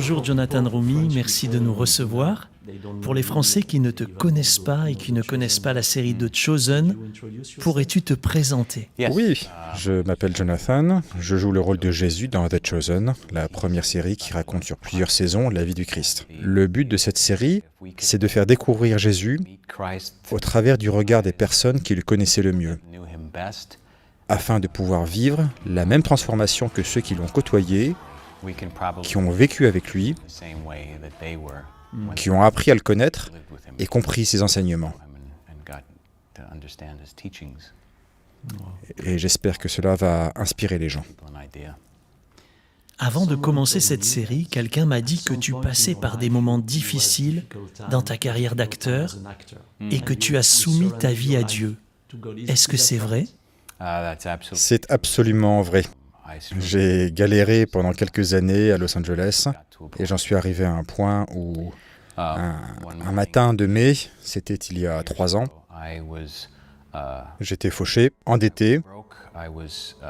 Bonjour Jonathan Roumi, merci de nous recevoir. Pour les Français qui ne te connaissent pas et qui ne connaissent pas la série The Chosen, pourrais-tu te présenter? Oui, je m'appelle Jonathan, je joue le rôle de Jésus dans The Chosen, la première série qui raconte sur plusieurs saisons la vie du Christ. Le but de cette série, c'est de faire découvrir Jésus au travers du regard des personnes qui le connaissaient le mieux, afin de pouvoir vivre la même transformation que ceux qui l'ont côtoyé, qui ont vécu avec lui, qui ont appris à le connaître et compris ses enseignements. Et j'espère que cela va inspirer les gens. Avant de commencer cette série, quelqu'un m'a dit que tu passais par des moments difficiles dans ta carrière d'acteur et que tu as soumis ta vie à Dieu. Est-ce que c'est vrai? C'est absolument vrai. J'ai galéré pendant quelques années à Los Angeles et j'en suis arrivé à un point où un matin de mai, c'était il y a 3 ans, j'étais fauché, endetté,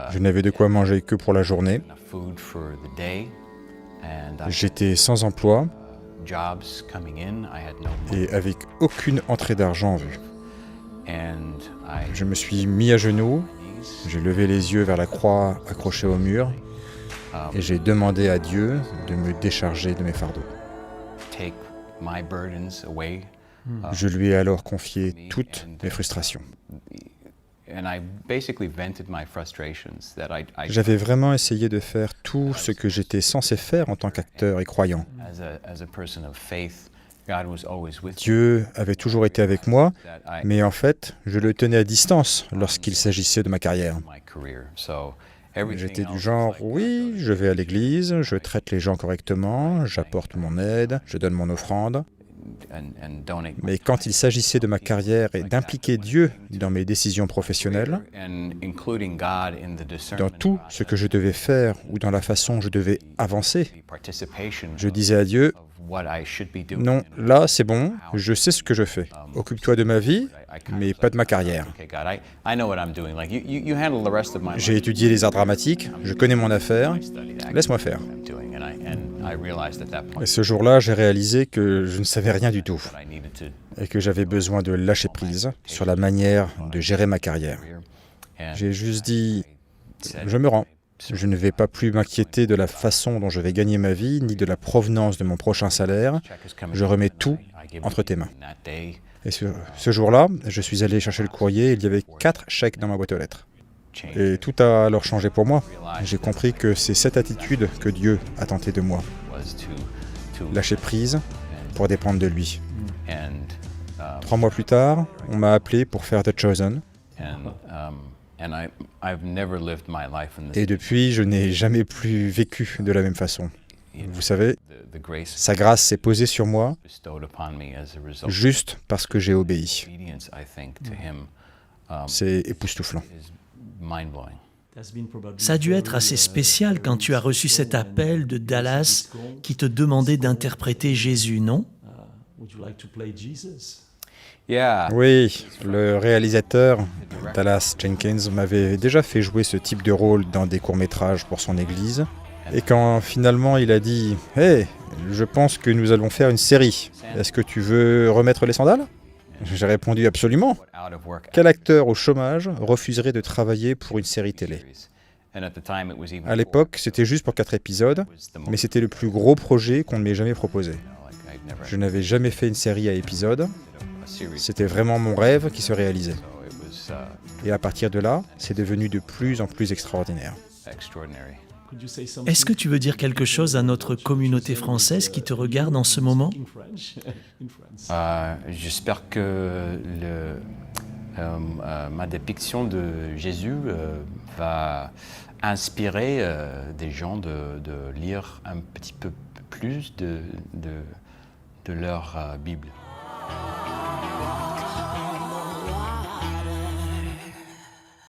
je n'avais de quoi manger que pour la journée, j'étais sans emploi et avec aucune entrée d'argent en vue. Je me suis mis à genoux, j'ai levé les yeux vers la croix accrochée au mur et j'ai demandé à Dieu de me décharger de mes fardeaux. Je lui ai alors confié toutes mes frustrations. J'avais vraiment essayé de faire tout ce que j'étais censé faire en tant qu'acteur et croyant. Dieu avait toujours été avec moi, mais en fait, je le tenais à distance lorsqu'il s'agissait de ma carrière. J'étais du genre, oui, je vais à l'église, je traite les gens correctement, j'apporte mon aide, je donne mon offrande. Mais quand il s'agissait de ma carrière et d'impliquer Dieu dans mes décisions professionnelles, dans tout ce que je devais faire ou dans la façon dont je devais avancer, je disais à Dieu, non, là c'est bon, je sais ce que je fais. Occupe-toi de ma vie, mais pas de ma carrière. J'ai étudié les arts dramatiques, je connais mon affaire, laisse-moi faire. Et ce jour-là, j'ai réalisé que je ne savais rien du tout et que j'avais besoin de lâcher prise sur la manière de gérer ma carrière. J'ai juste dit, je me rends. Je ne vais pas plus m'inquiéter de la façon dont je vais gagner ma vie, ni de la provenance de mon prochain salaire. Je remets tout entre tes mains. Et ce jour-là, je suis allé chercher le courrier et il y avait 4 chèques dans ma boîte aux lettres. Et tout a alors changé pour moi. J'ai compris que c'est cette attitude que Dieu a tenté de moi. Lâcher prise pour dépendre de lui. 3 mois plus tard, on m'a appelé pour faire The Chosen. Et depuis, je n'ai jamais plus vécu de la même façon. Vous savez, sa grâce s'est posée sur moi juste parce que j'ai obéi. C'est époustouflant. Ça a dû être assez spécial quand tu as reçu cet appel de Dallas qui te demandait d'interpréter Jésus, non? Oui, le réalisateur Dallas Jenkins m'avait déjà fait jouer ce type de rôle dans des courts-métrages pour son église. Et quand finalement il a dit « Hey, je pense que nous allons faire une série. Est-ce que tu veux remettre les sandales ?» J'ai répondu « Absolument. Quel acteur au chômage refuserait de travailler pour une série télé ?» À l'époque, c'était juste pour 4 épisodes, mais c'était le plus gros projet qu'on ne m'ait jamais proposé. Je n'avais jamais fait une série à épisodes. C'était vraiment mon rêve qui se réalisait. Et à partir de là, c'est devenu de plus en plus extraordinaire. Est-ce que tu veux dire quelque chose à notre communauté française qui te regarde en ce moment? J'espère que ma dépiction de Jésus va inspirer des gens de lire un petit peu plus de leur Bible.